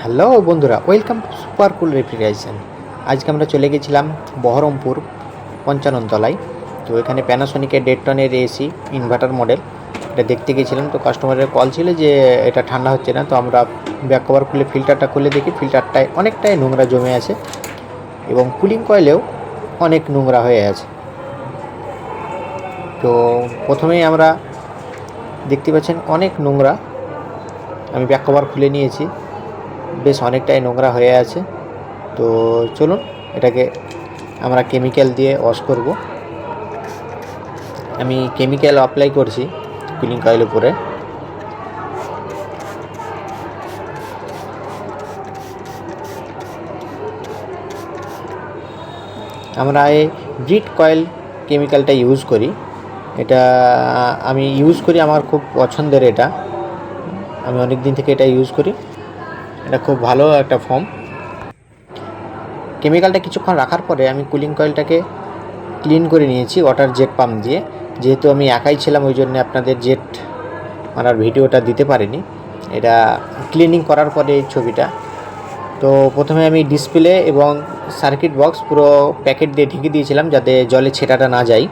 Hello বন্ধুরা, welcome to super cool refrigeration. আজকে আমরা চলে গেছিলাম বহরমপুর 55 তলায়। তো এখানে প্যানাসোনিকের 1.5 টনের এসি ইনভার্টার মডেল এটা দেখতে গেছিলাম। তো কাস্টমারের কল ছিল যে এটা ঠান্ডা হচ্ছে না। তো আমরা ব্যাক কভার খুলে ফিল্টারটা খুলে দেখি ফিল্টারটায় অনেকটাই নোংরা জমে আছে এবং কুলিং কয়েলেও অনেক নোংরা হয়ে আছে। তো প্রথমেই আমরা দেখতে পাচ্ছেন অনেক নোংরা। আমি ব্যাক কভার খুলে নিয়েছি, বেশ অনেকটাই নোংরা হয়ে আছে। তো চলুন এটাকে আমরা কেমিক্যাল দিয়ে ওয়াশ করব। আমি কেমিক্যাল অ্যাপ্লাই করছি কুলিং কয়েলের উপরে। আমরা এই ব্রিট কয়েল কেমিক্যালটা ইউজ করি। এটা আমি ইউজ করি, আমার খুব পছন্দের। এটা আমি অনেক দিন থেকে এটা ইউজ করি। এটা খুব ভালো একটা ফর্ম। কেমিক্যালটা কিছুক্ষণ রাখার পরে আমি কুলিং কয়েলটাকে ক্লিন করে নিয়েছি ওয়াটার জেট পাম্প দিয়ে। যেহেতু আমি একাই ছিলাম ওই জন্য আপনাদের জেট মারার ভিডিওটা দিতে পারিনি। এটা ক্লিনিং করার পরে এই ছবিটা। তো প্রথমে আমি ডিসপ্লে এবং সার্কিট বক্স পুরো প্যাকেট দিয়ে ঢেকে দিয়েছিলাম যাতে জলে ছেটাটা না যায়।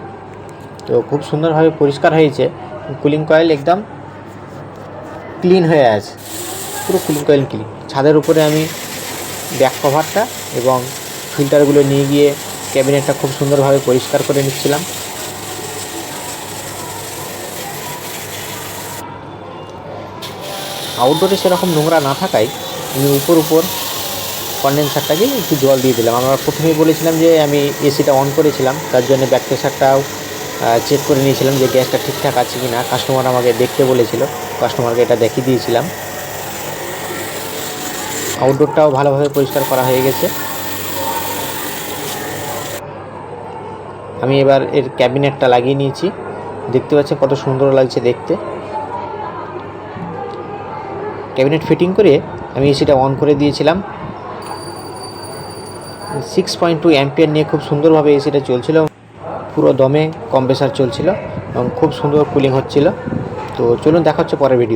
তো খুব সুন্দরভাবে পরিষ্কার হয়েছে। কুলিং কয়েল একদম ক্লিন হয়ে আছে, পুরো কুলিং কয়েল ক্লিন। ছাদের উপরে আমি ব্যাক কভারটা এবং ফিল্টারগুলো নিয়ে গিয়ে ক্যাবিনেটটা খুব সুন্দরভাবে পরিষ্কার করে নিচ্ছিলাম। আউটডোরে সেরকম নোংরা না থাকায় আমি উপর কন্ডেন্সারটাকে একটু জল দিয়ে দিলাম। আমরা প্রথমেই বলেছিলাম যে আমি এসিটা অন করেছিলাম, তার জন্য ব্যাক প্রেশারটাও চেক করে নিয়েছিলাম যে গ্যাসটা ঠিকঠাক আছে কি না। কাস্টমার আমাকে দেখতে বলেছিল, কাস্টমারকে এটা দেখিয়ে দিয়েছিলাম। আউটডোরটাও ভালোভাবে পরিষ্কার করা হয়ে গেছে। আমি এবার এর ক্যাবিনেটটা লাগিয়ে নিয়েছি। দেখতে পাচ্ছেন কত সুন্দর লাগছে দেখতে। ক্যাবিনেট ফিটিং করে আমি এসিটা অন করে দিয়েছিলাম। 6.2 অ্যাম্পিয়ার নিয়ে খুব সুন্দরভাবে এসিটা চলছিল, পুরো দমে কম্প্রেসার চলছিল এবং খুব সুন্দর কুলিং হচ্ছিল। তো চলুন দেখা হচ্ছে পরের ভিডিও।